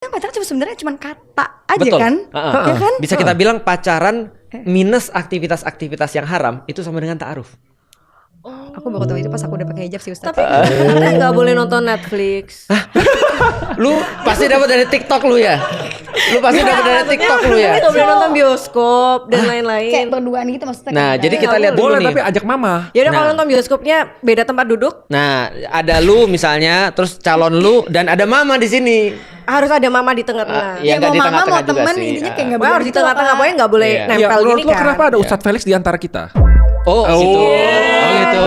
Kan pacaran sebenarnya cuma kata aja. Betul. Kan? Ya kan? Bisa kita bilang pacaran minus aktivitas-aktivitas yang haram itu sama dengan ta'aruf. Aku baru tahu itu pas aku udah pakai hijab sih Ustaz. Tapi katanya nggak boleh nonton Netflix. Lu pasti dapat dari TikTok lu ya. Lu pasti dapat dari TikTok lu ya. Nggak boleh nonton bioskop dan lain-lain. Kayak berduaan gitu maksudnya. Nah, kayak jadi gitu. kita lihat dulu Boleh nih. tapi ajak mama. Ya udah kalau Nah. nonton bioskopnya beda tempat duduk. Nah, ada lu misalnya, terus calon lu dan ada mama di sini. Harus ada mama di tengah-tengah. Iya, Ya nggak mau di mama tengah-tengah mau juga teman sih. intinya kayak nggak Pokoknya harus di tengah-tengah, pokoknya nggak boleh Iya. Ya, nempel menurut gini lu kan. kenapa ada Ustadz Felix di antara kita? Oh, gitu. Oh, gitu.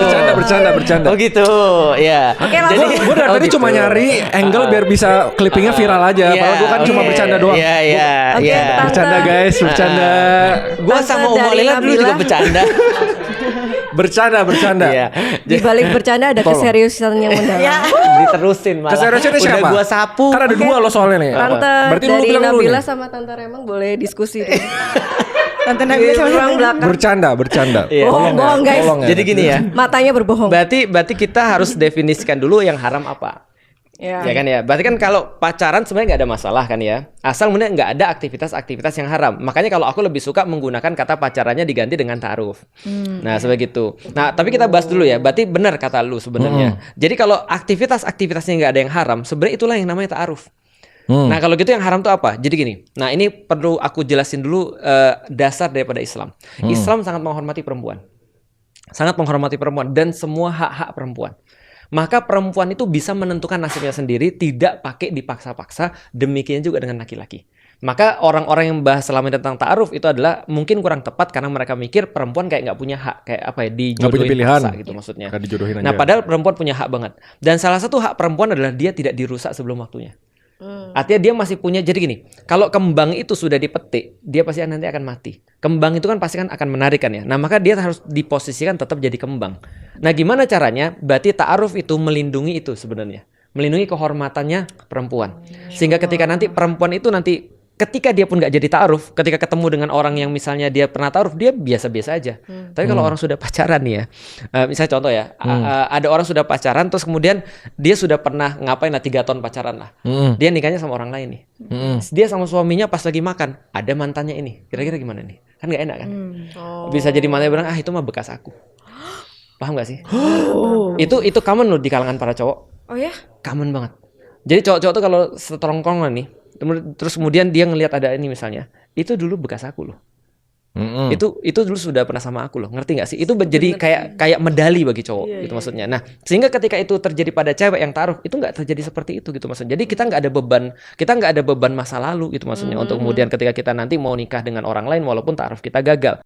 Bercanda. Oh, gitu. Ya. Oke, langsung. Gue dari tadi cuma nyari angle biar bisa clippingnya viral aja. Iya. Padahal gue kan cuma Iya. bercanda doang. Iya. Oke, Tante. Bercanda guys, bercanda. Gua sama Tante Om dari Lila dulu juga Nabila. bercanda. Bercanda. Iya. Di balik bercanda ada Tolong. keseriusan yang mendalam. Diterusin malah. Keseriusannya Udah siapa? gua sapu. Kan ada dua lo soalnya nih. Tante Berarti lu dari bilang dulu Nabila nih. sama Tante Remang boleh diskusi deh. Tante Di Nabila sama ruang belakang. Bercanda. Iya. Bohong guys. Tolong ya. Jadi gini ya. Matanya berbohong. Berarti kita harus definisikan dulu yang haram apa. Ya. Ya kan ya. Berarti kan kalau pacaran sebenarnya nggak ada masalah kan ya. Asal kemudian nggak ada aktivitas-aktivitas yang haram. Makanya kalau aku lebih suka menggunakan kata pacarannya diganti dengan ta'aruf. Nah, seperti itu. Nah, tapi kita bahas dulu ya. Berarti benar kata lu sebenarnya. Jadi kalau aktivitas-aktivitasnya nggak ada yang haram, sebenarnya itulah yang namanya ta'aruf. Nah, kalau gitu yang haram tuh apa? Jadi gini. Nah, ini perlu aku jelasin dulu dasar daripada Islam. Islam sangat menghormati perempuan. Sangat menghormati perempuan dan semua hak-hak perempuan. Maka perempuan itu bisa menentukan nasibnya sendiri, tidak pakai dipaksa-paksa, demikian juga dengan laki-laki. Maka orang-orang yang bahas selama ini tentang ta'aruf itu adalah mungkin kurang tepat karena mereka mikir perempuan kayak nggak punya hak, kayak apa ya, Nggak punya dijodohin pilihan. paksa gitu maksudnya. Kayak dijodohin aja. Nah, padahal perempuan punya hak banget. Dan salah satu hak perempuan adalah dia tidak dirusak sebelum waktunya. Artinya dia masih punya, jadi gini, kalau kembang itu sudah dipetik, dia pasti nanti akan mati. Kembang itu kan pasti kan akan menarik kan ya. Nah, maka dia harus diposisikan tetap jadi kembang. Nah, gimana caranya? Berarti ta'aruf itu melindungi itu sebenarnya. Melindungi kehormatannya perempuan. Sehingga ketika nanti perempuan itu nanti ketika dia pun nggak jadi ta'aruf, ketika ketemu dengan orang yang misalnya dia pernah ta'aruf, dia biasa-biasa aja. Tapi kalau orang sudah pacaran nih ya, misalnya contoh ya, ada orang sudah pacaran, terus kemudian dia sudah pernah ngapain lah 3 tahun pacaran lah, dia nikahnya sama orang lain nih, dia sama suaminya pas lagi makan, ada mantannya ini, kira-kira gimana nih? Kan nggak enak kan? Bisa jadi mantannya bilang, itu mah bekas aku. Paham gak sih? Itu common loh di kalangan para cowok. Oh ya? Common banget. Jadi cowok-cowok tuh kalau seterongkongan nih, terus kemudian dia ngelihat ada ini misalnya, itu dulu bekas aku loh. Itu dulu sudah pernah sama aku loh, ngerti nggak sih? Itu jadi kayak medali bagi cowok, gitu maksudnya. Nah, sehingga ketika itu terjadi pada cewek yang taruh, itu nggak terjadi seperti itu gitu maksudnya. Jadi kita nggak ada beban masa lalu gitu maksudnya untuk kemudian ketika kita nanti mau nikah dengan orang lain walaupun taruh kita gagal.